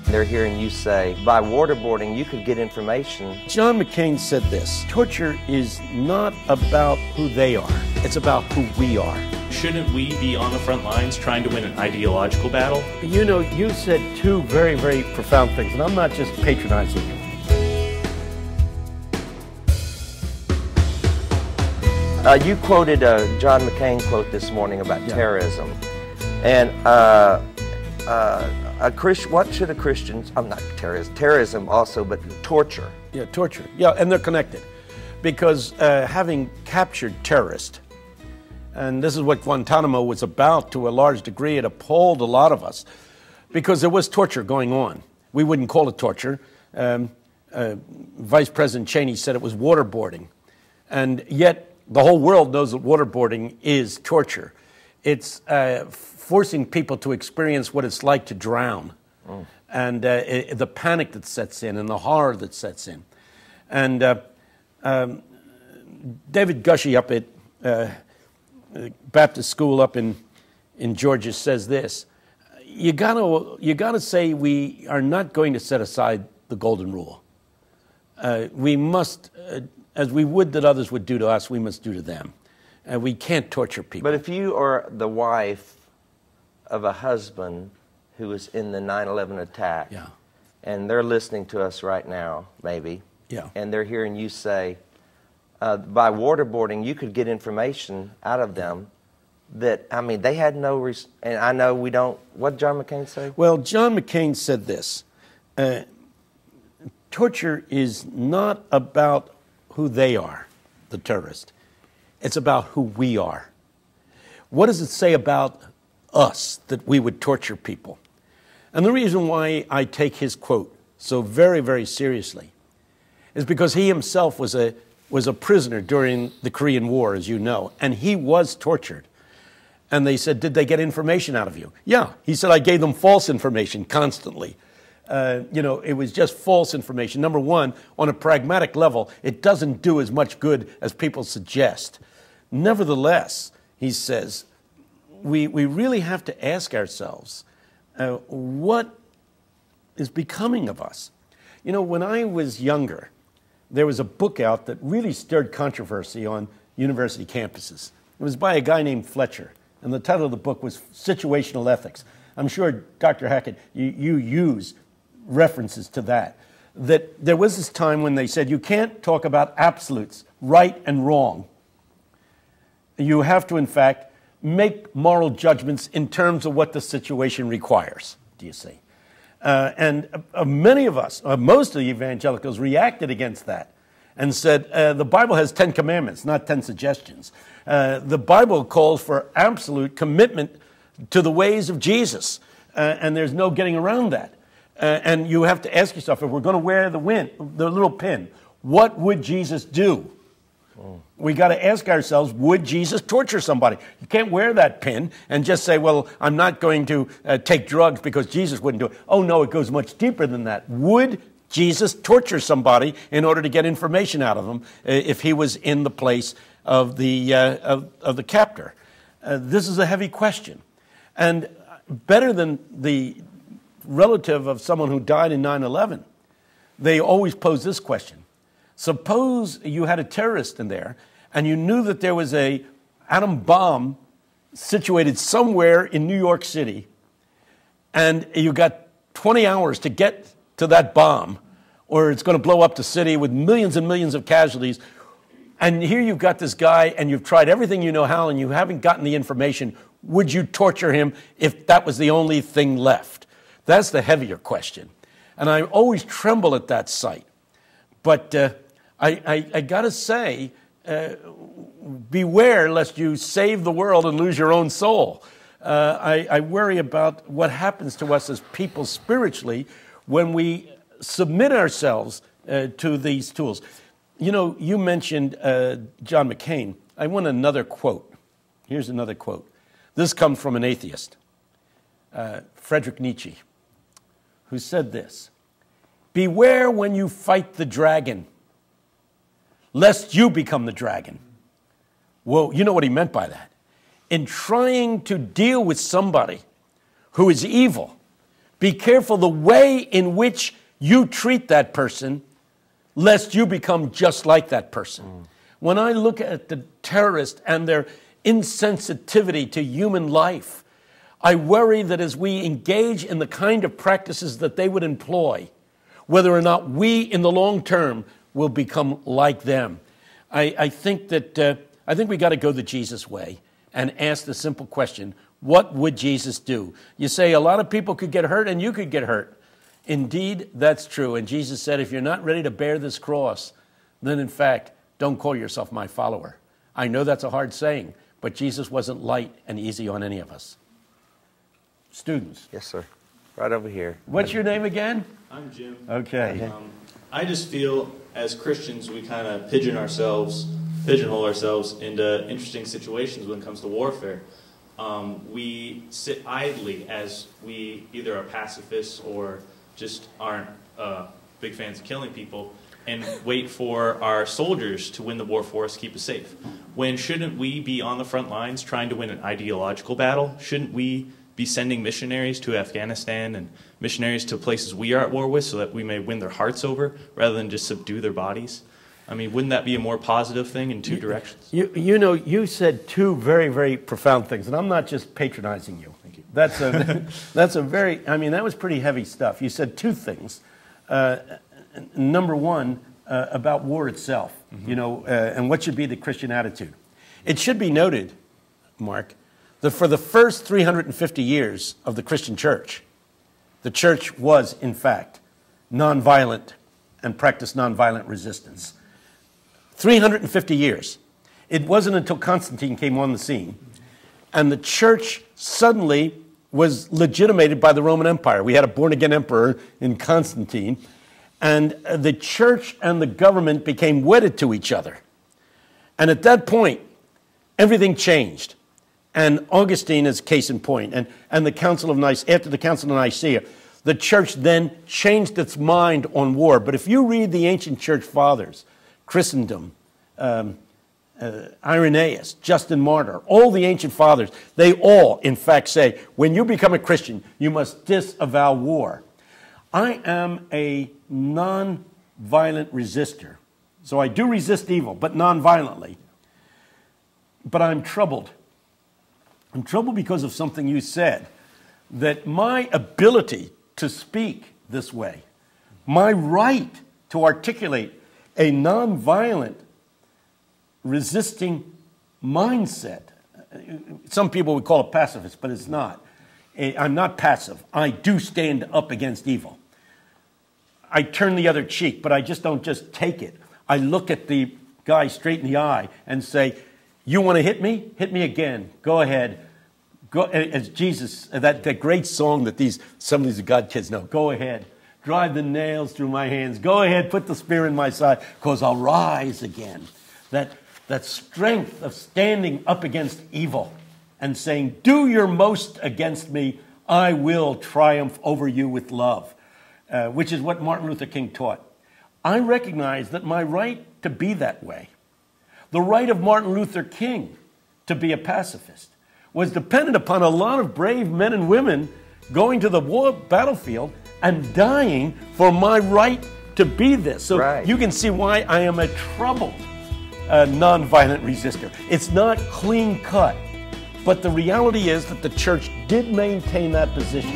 They're hearing you say, by waterboarding, you could get information. John McCain said this: torture is not about who they are, it's about who we are. Shouldn't we be on the front lines trying to win an ideological battle? You know, you said two very, very profound things, and I'm not just patronizing you. You quoted a John McCain quote this morning about terrorism. And what should a Christian, not terrorism also, but torture. Yeah, torture. Yeah, and they're connected. Because having captured terrorists, and this is what Guantanamo was about to a large degree, it appalled a lot of us, because there was torture going on. We wouldn't call it torture. Vice President Cheney said it was waterboarding. And yet, the whole world knows that waterboarding is torture. It's forcing people to experience what it's like to drown, and the panic that sets in and the horror that sets in. And David Gushee up at Baptist School up in Georgia says this: you gotta say we are not going to set aside the golden rule. We must, as we would that others would do to us, we must do to them. We can't torture people. But if you are the wife of a husband who was in the 9/11 attack, and they're listening to us right now, maybe, and they're hearing you say, by waterboarding, you could get information out of them that, I mean, they had no, and I know we don't, what did John McCain say? Well, John McCain said this: torture is not about who they are, the terrorist. It's about who we are. What does it say about us that we would torture people? And the reason why I take his quote so very, very seriously is because he himself was a prisoner during the Korean War, as you know, and he was tortured. And they said, did they get information out of you? Yeah. He said, I gave them false information constantly. You know, it was just false information. Number one, on a pragmatic level, it doesn't do as much good as people suggest. Nevertheless, he says, we really have to ask ourselves, what is becoming of us? You know, when I was younger, there was a book out that really stirred controversy on university campuses. It was by a guy named Fletcher, and the title of the book was Situational Ethics. I'm sure, Dr. Hackett, you use references to that. That there was this time when they said you can't talk about absolutes, right and wrong. You have to, in fact, make moral judgments in terms of what the situation requires, do you see? And many of us, most of the evangelicals, reacted against that and said, the Bible has 10 commandments, not 10 suggestions. The Bible calls for absolute commitment to the ways of Jesus, and there's no getting around that. And you have to ask yourself, if we're going to wear the little pin, what would Jesus do? We got to ask ourselves, would Jesus torture somebody? You can't wear that pin and just say, well, I'm not going to take drugs because Jesus wouldn't do it. Oh, no, it goes much deeper than that. Would Jesus torture somebody in order to get information out of them if he was in the place of the captor? This is a heavy question. And better than the relative of someone who died in 9/11, they always pose this question. Suppose you had a terrorist in there and you knew that there was an atom bomb situated somewhere in New York City, and you got 20 hours to get to that bomb, or it's going to blow up the city with millions and millions of casualties. And here you've got this guy and you've tried everything you know how and you haven't gotten the information. Would you torture him if that was the only thing left? That's the heavier question. And I always tremble at that sight. But I got to say, beware lest you save the world and lose your own soul. I worry about what happens to us as people spiritually when we submit ourselves to these tools. You know, you mentioned John McCain. I want another quote. Here's another quote. This comes from an atheist, Friedrich Nietzsche, who said this: beware when you fight the dragon, lest you become the dragon. Well, you know what he meant by that. In trying to deal with somebody who is evil, Be careful the way in which you treat that person, lest you become just like that person. When I look at the terrorists and their insensitivity to human life, I worry that as we engage in the kind of practices that they would employ, whether or not we in the long term will become like them. I think we got to go the Jesus way and ask the simple question, what would Jesus do? You say a lot of people could get hurt and you could get hurt. Indeed, that's true. And Jesus said, if you're not ready to bear this cross, then in fact, don't call yourself my follower. I know that's a hard saying, but Jesus wasn't light and easy on any of us. Students. Yes, sir. Right over here. What's your name again? I'm Jim. Okay. I just feel as Christians we kind of pigeonhole ourselves into interesting situations when it comes to warfare. We sit idly as we either are pacifists or just aren't big fans of killing people and wait for our soldiers to win the war for us, keep us safe. When shouldn't we be on the front lines trying to win an ideological battle? Shouldn't we be sending missionaries to Afghanistan and missionaries to places we are at war with so that we may win their hearts over rather than just subdue their bodies? I mean, wouldn't that be a more positive thing in two directions? You know, you said two very, very profound things, and I'm not just patronizing you. Thank you. That's a very, I mean, that was pretty heavy stuff. You said two things. Number one, about war itself, you know, and what should be the Christian attitude. It should be noted, Mark, that for the first 350 years of the Christian church, the church was, in fact, nonviolent and practiced nonviolent resistance. 350 years. It wasn't until Constantine came on the scene and the church suddenly was legitimated by the Roman Empire. We had a born-again emperor in Constantine, and the church and the government became wedded to each other. And at that point, everything changed. And Augustine is case in point. And the Council of Nicaea, after the Council of Nicaea, the church then changed its mind on war. But if you read the ancient church fathers, Chrysostom, Irenaeus, Justin Martyr, all the ancient fathers, they all, in fact, say, when you become a Christian, you must disavow war. I am a non-violent resistor. So I do resist evil, but non-violently. But I'm troubled. I'm troubled because of something you said, that my ability to speak this way, my right to articulate a nonviolent resisting mindset. Some people would call it pacifist, but it's not. I'm not passive. I do stand up against evil. I turn the other cheek, but I just don't just take it. I look at the guy straight in the eye and say, you want to hit me? Hit me again. Go ahead. Go, as Jesus, that great song that some of these God kids know. Go ahead. Drive the nails through my hands. Go ahead. Put the spear in my side, because I'll rise again. That strength of standing up against evil and saying, do your most against me. I will triumph over you with love, which is what Martin Luther King taught. I recognize that my right to be that way, the right of Martin Luther King to be a pacifist, was dependent upon a lot of brave men and women going to the war battlefield and dying for my right to be this. So right. You can see why I am a troubled nonviolent resistor. It's not clean cut, but the reality is that the church did maintain that position.